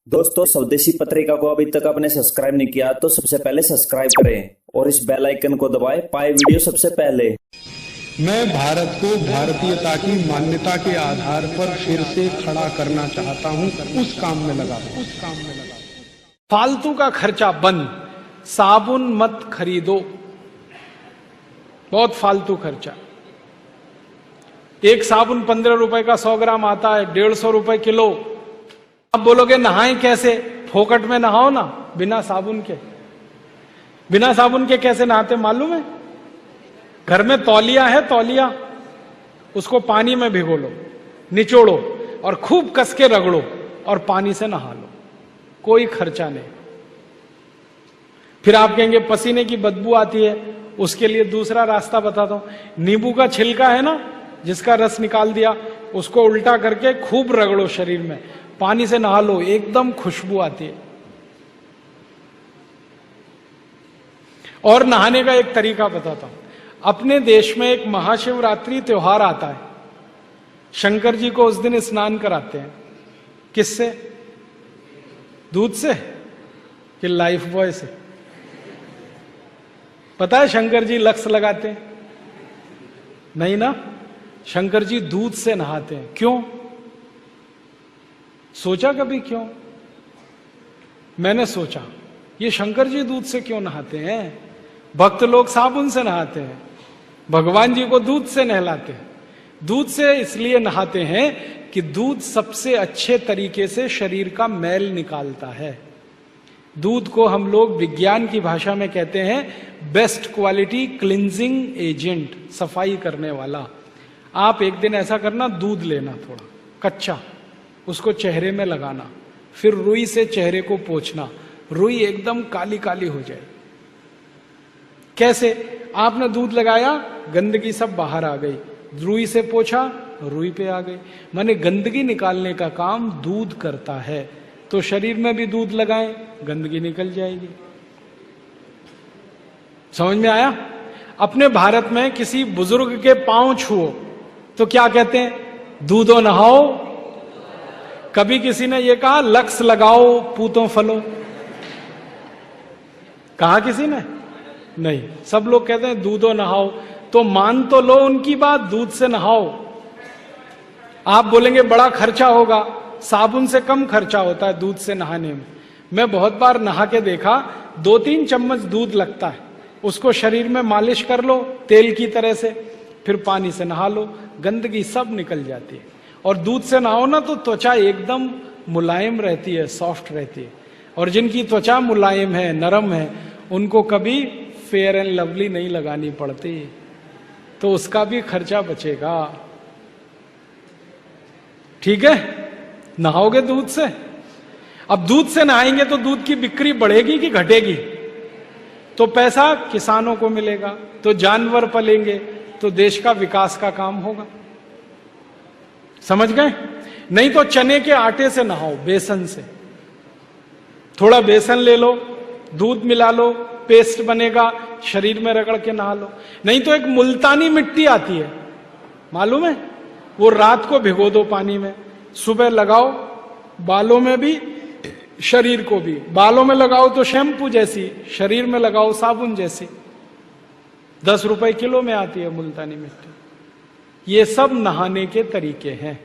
दोस्तों, स्वदेशी पत्रिका को अभी तक आपने सब्सक्राइब नहीं किया तो सबसे पहले सब्सक्राइब करें और इस बेल आइकन को दबाएं, पाए वीडियो सबसे पहले। मैं भारत को भारतीयता की मान्यता के आधार पर फिर से खड़ा करना चाहता हूं, उस काम में लगा। फालतू का खर्चा बंद, साबुन मत खरीदो, बहुत फालतू खर्चा। एक साबुन 15 रुपए का 100 ग्राम आता है, 150 रुपए किलो। आप बोलोगे नहाएं कैसे? फोकट में नहाओ ना, बिना साबुन के। बिना साबुन के कैसे नहाते मालूम है? घर में तौलिया है, तौलिया उसको पानी में भिगो लो, निचोड़ो और खूब कस के रगड़ो और पानी से नहा लो, कोई खर्चा नहीं। फिर आप कहेंगे पसीने की बदबू आती है, उसके लिए दूसरा रास्ता बताता हूं। नींबू का छिलका है ना, जिसका रस निकाल दिया, उसको उल्टा करके खूब रगड़ो शरीर में, पानी से नहा लो, एकदम खुशबू आती है। और नहाने का एक तरीका बताता हूं। अपने देश में एक महाशिवरात्रि त्योहार आता है। शंकर जी को उस दिन स्नान कराते हैं। किससे? दूध से कि लाइफ बॉय से? पता है शंकर जी लक्स लगाते हैं? नहीं ना, शंकर जी दूध से नहाते हैं। क्यों? सोचा कभी क्यों? मैंने सोचा, ये शंकर जी दूध से क्यों नहाते हैं? भक्त लोग साबुन से नहाते हैं, भगवान जी को दूध से नहलाते हैं। दूध से इसलिए नहाते हैं कि दूध सबसे अच्छे तरीके से शरीर का मैल निकालता है। दूध को हम लोग विज्ञान की भाषा में कहते हैं बेस्ट क्वालिटी क्लिंजिंग एजेंट, सफाई करने वाला। आप एक दिन ऐसा करना, दूध लेना थोड़ा कच्चा, उसको चेहरे में लगाना, फिर रुई से चेहरे को पोंछना, रुई एकदम काली काली हो जाए। कैसे? आपने दूध लगाया, गंदगी सब बाहर आ गई, रुई से पोंछा, रुई पे आ गई। माने गंदगी निकालने का काम दूध करता है। तो शरीर में भी दूध लगाएं, गंदगी निकल जाएगी। समझ में आया? अपने भारत में किसी बुजुर्ग के पांव छुओ तो क्या कहते हैं? दूधो नहाओ। कभी किसी ने यह कहा लक्स लगाओ पूतों फलो? कहा किसी ने? नहीं। सब लोग कहते हैं दूधो नहाओ। तो मान तो लो उनकी बात, दूध से नहाओ। आप बोलेंगे बड़ा खर्चा होगा, साबुन से कम खर्चा होता है दूध से नहाने में। मैं बहुत बार नहा के देखा, 2-3 चम्मच दूध लगता है, उसको शरीर में मालिश कर लो तेल की तरह से, फिर पानी से नहा लो, गंदगी सब निकल जाती है। और दूध से नहाओ ना तो त्वचा एकदम मुलायम रहती है, सॉफ्ट रहती है। और जिनकी त्वचा मुलायम है, नरम है, उनको कभी फेयर एंड लवली नहीं लगानी पड़ती, तो उसका भी खर्चा बचेगा। ठीक है? नहाओगे दूध से। अब दूध से नहाएंगे तो दूध की बिक्री बढ़ेगी कि घटेगी? तो पैसा किसानों को मिलेगा, तो जानवर पलेंगे, तो देश का विकास का काम होगा। समझ गए? नहीं तो चने के आटे से नहाओ, बेसन से। थोड़ा बेसन ले लो, दूध मिला लो, पेस्ट बनेगा, शरीर में रगड़ के नहा लो। नहीं तो एक मुल्तानी मिट्टी आती है, मालूम है? वो रात को भिगो दो पानी में, सुबह लगाओ, बालों में भी शरीर को भी। बालों में लगाओ तो शैम्पू जैसी, शरीर में लगाओ साबुन जैसी। 10 रुपए किलो में आती है मुल्तानी मिट्टी। ये सब नहाने के तरीके हैं।